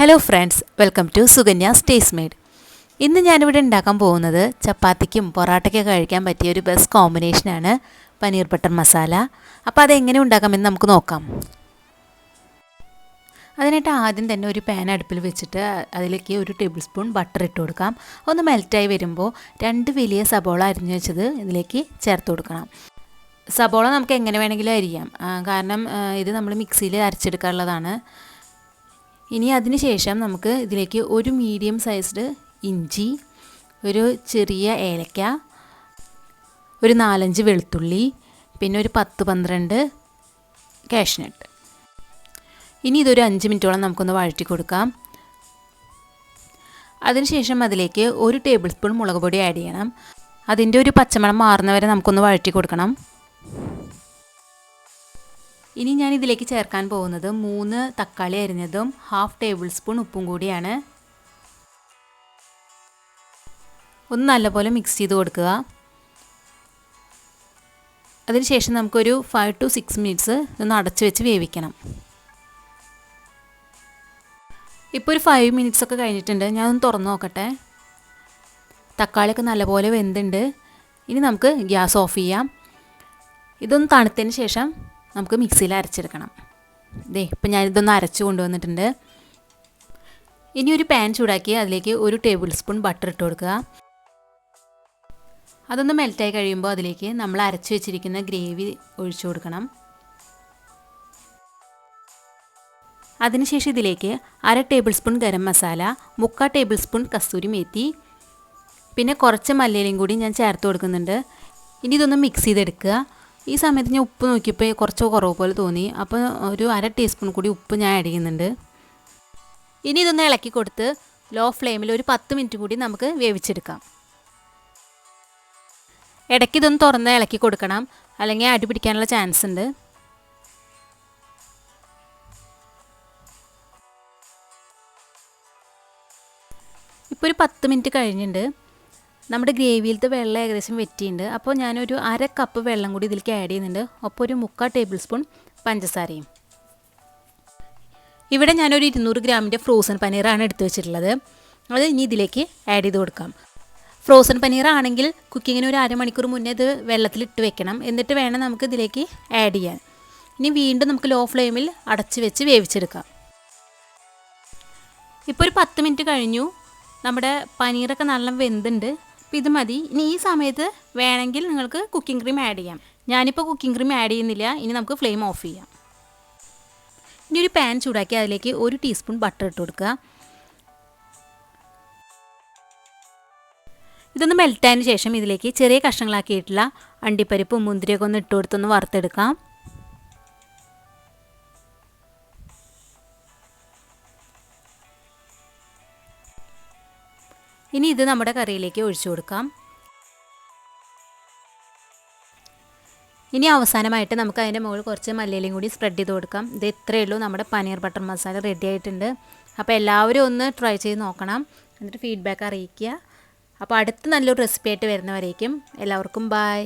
Hello friends, welcome to Sukanya's taste made. ഇന്ന് ഞാനിവിടെ ഉണ്ടാക്കാൻ പോകുന്നത് ചപ്പാത്തിക്കും പൊറാട്ടയ്ക്കൊക്കെ കഴിക്കാൻ പറ്റിയ ഒരു ബെസ്റ്റ് കോമ്പിനേഷനാണ് പനീർ ബട്ടർ മസാല. അപ്പോൾ അതെങ്ങനെ ഉണ്ടാക്കാമെന്ന് നമുക്ക് നോക്കാം. അതിനായിട്ട് ആദ്യം തന്നെ ഒരു പാൻ അടുപ്പിൽ വെച്ചിട്ട് അതിലേക്ക് 1 ടേബിൾ സ്പൂൺ ബട്ടർ ഇട്ട് കൊടുക്കാം. ഒന്ന് മെൽറ്റായി വരുമ്പോൾ 2 വലിയ സബോള അരിഞ്ഞു വെച്ചത് ഇതിലേക്ക് ചേർത്ത് കൊടുക്കണം. സബോള നമുക്ക് എങ്ങനെ വേണമെങ്കിലും അരിയാം, കാരണം ഇത് നമ്മൾ മിക്സിയിൽ അരച്ചെടുക്കാനുള്ളതാണ്. ഇനി അതിന് ശേഷം നമുക്ക് ഇതിലേക്ക് ഒരു മീഡിയം സൈസ്ഡ് ഇഞ്ചി, ഒരു ചെറിയ ഏലക്ക, ഒരു 4-5 വെളുത്തുള്ളി, പിന്നെ ഒരു 10-12 കാഷ്നട്ട്. ഇനി ഇതൊരു 5 മിനിറ്റോളം നമുക്കൊന്ന് വഴറ്റി കൊടുക്കാം. അതിനുശേഷം അതിലേക്ക് 1 ടേബിൾ സ്പൂൺ മുളക് പൊടി ആഡ് ചെയ്യണം. അതിൻ്റെ ഒരു പച്ചമണം മാറുന്നവരെ നമുക്കൊന്ന് വഴറ്റി കൊടുക്കണം. ഇനി ഞാൻ ഇതിലേക്ക് ചേർക്കാൻ പോകുന്നത് 3 തക്കാളി അരിഞ്ഞതും 1/2 ടേബിൾ സ്പൂൺ ഉപ്പും കൂടിയാണ്. ഒന്ന് നല്ലപോലെ മിക്സ് ചെയ്ത് കൊടുക്കുക. അതിനുശേഷം നമുക്കൊരു 5 to 6 മിനിറ്റ്സ് ഒന്ന് അടച്ചു വെച്ച് വേവിക്കണം. ഇപ്പോൾ ഒരു 5 മിനിറ്റ്സ് ഒക്കെ കഴിഞ്ഞിട്ടുണ്ട്. ഞാനൊന്ന് തുറന്ന് നോക്കട്ടെ. തക്കാളിയൊക്കെ നല്ലപോലെ വെന്തുണ്ട്. ഇനി നമുക്ക് ഗ്യാസ് ഓഫ് ചെയ്യാം. ഇതൊന്ന് തണുത്തതിന് ശേഷം നമുക്ക് മിക്സിയിൽ അരച്ചെടുക്കണം. ഇപ്പം ഞാനിതൊന്ന് അരച്ച് കൊണ്ടുവന്നിട്ടുണ്ട്. ഇനി ഒരു പാൻ ചൂടാക്കി അതിലേക്ക് 1 ടേബിൾ സ്പൂൺ ബട്ടർ ഇട്ട് കൊടുക്കുക. അതൊന്ന് മെൽറ്റായി കഴിയുമ്പോൾ അതിലേക്ക് നമ്മൾ അരച്ച് വെച്ചിരിക്കുന്ന ഗ്രേവി ഒഴിച്ചു കൊടുക്കണം. അതിനുശേഷം ഇതിലേക്ക് 1/2 table spoon garam masala, 3/4 table spoon kasuri methi, പിന്നെ കുറച്ച് മല്ലിയിലയും കൂടി ഞാൻ ചേർത്ത് കൊടുക്കുന്നുണ്ട്. ഇനി ഇതൊന്ന് മിക്സ് ചെയ്തെടുക്കുക. ഈ സമയത്ത് ഞാൻ ഉപ്പ് നോക്കിയപ്പോൾ കുറച്ച് കുറവ് പോലെ തോന്നി. അപ്പോൾ ഒരു 1/2 ടീസ്പൂൺ കൂടി ഉപ്പ് ഞാൻ ആഡ് ചെയ്യുന്നുണ്ട്. ഇനി ഇതൊന്ന് ഇളക്കി കൊടുത്ത് ലോ ഫ്ലെയിമിൽ ഒരു 10 മിനിറ്റ് കൂടി നമുക്ക് വേവിച്ചെടുക്കാം. ഇടയ്ക്ക് ഇതൊന്ന് തുറന്ന് ഇളക്കി കൊടുക്കണം, അല്ലെങ്കിൽ അടി പിടിക്കാനുള്ള ചാൻസ് ഉണ്ട്. ഇപ്പോൾ ഒരു 10 മിനിറ്റ് കഴിഞ്ഞിട്ടുണ്ട്. നമ്മുടെ ഗ്രേവിയിലത്തെ വെള്ളം ഏകദേശം വെറ്റിയുണ്ട്. അപ്പോൾ ഞാനൊരു 1/2 കപ്പ് വെള്ളം കൂടി ഇതിലേക്ക് ആഡ് ചെയ്യുന്നുണ്ട്. ഒപ്പം ഒരു 3/4 ടേബിൾ സ്പൂൺ പഞ്ചസാരയും. ഇവിടെ ഞാനൊരു 200 ഗ്രാമിൻ്റെ ഫ്രോസൺ പനീറാണ് എടുത്തു വെച്ചിട്ടുള്ളത്. അത് ഇനി ഇതിലേക്ക് ആഡ് ചെയ്ത് കൊടുക്കാം. ഫ്രോസൺ പനീർ ആണെങ്കിൽ കുക്കിങ്ങിന് ഒരു 1/2 മണിക്കൂർ മുന്നേ ഇത് വെള്ളത്തിലിട്ട് വെക്കണം. എന്നിട്ട് വേണം നമുക്ക് ഇതിലേക്ക് ആഡ് ചെയ്യാൻ. ഇനി വീണ്ടും നമുക്ക് ലോ ഫ്ലെയിമിൽ അടച്ച് വെച്ച് വേവിച്ചെടുക്കാം. ഇപ്പോൾ ഒരു 10 മിനിറ്റ് കഴിഞ്ഞു. നമ്മുടെ പനീറൊക്കെ നല്ല വെന്തുണ്ട്. അപ്പോൾ ഇത് മതി. ഇനി ഈ സമയത്ത് വേണമെങ്കിൽ നിങ്ങൾക്ക് കുക്കിംഗ് ക്രീം ആഡ് ചെയ്യാം. ഞാനിപ്പോൾ കുക്കിംഗ് ക്രീം ആഡ് ചെയ്യുന്നില്ല. ഇനി നമുക്ക് ഫ്ലെയിം ഓഫ് ചെയ്യാം. ഇനി ഒരു പാൻ ചൂടാക്കി അതിലേക്ക് 1 ടീസ്പൂൺ ബട്ടർ ഇട്ട് കൊടുക്കുക. ഇതൊന്ന് മെൽറ്റായതിന് ശേഷം ഇതിലേക്ക് ചെറിയ കഷ്ണങ്ങളാക്കിയിട്ടുള്ള അണ്ടിപ്പരിപ്പും മുന്തിരിയൊക്കെ ഒന്ന് ഇട്ട് കൊടുത്തൊന്ന് വറുത്തെടുക്കാം. ഇനി ഇത് നമ്മുടെ കറിയിലേക്ക് ഒഴിച്ചു കൊടുക്കാം. ഇനി അവസാനമായിട്ട് നമുക്ക് അതിൻ്റെ മുകളിൽ കുറച്ച് മല്ലിയിലയും കൂടി സ്പ്രെഡ് ചെയ്ത് കൊടുക്കാം. ഇത് ഇത്രയേ ഉള്ളൂ, നമ്മുടെ പനീർ ബട്ടർ മസാല റെഡി ആയിട്ടുണ്ട്. അപ്പോൾ എല്ലാവരും ഒന്ന് ട്രൈ ചെയ്ത് നോക്കണം, എന്നിട്ട് ഫീഡ്ബാക്ക് അറിയിക്കുക. അപ്പോൾ അടുത്ത നല്ലൊരു റെസിപ്പി ആയിട്ട് വരുന്നവരേക്കും എല്ലാവർക്കും ബൈ.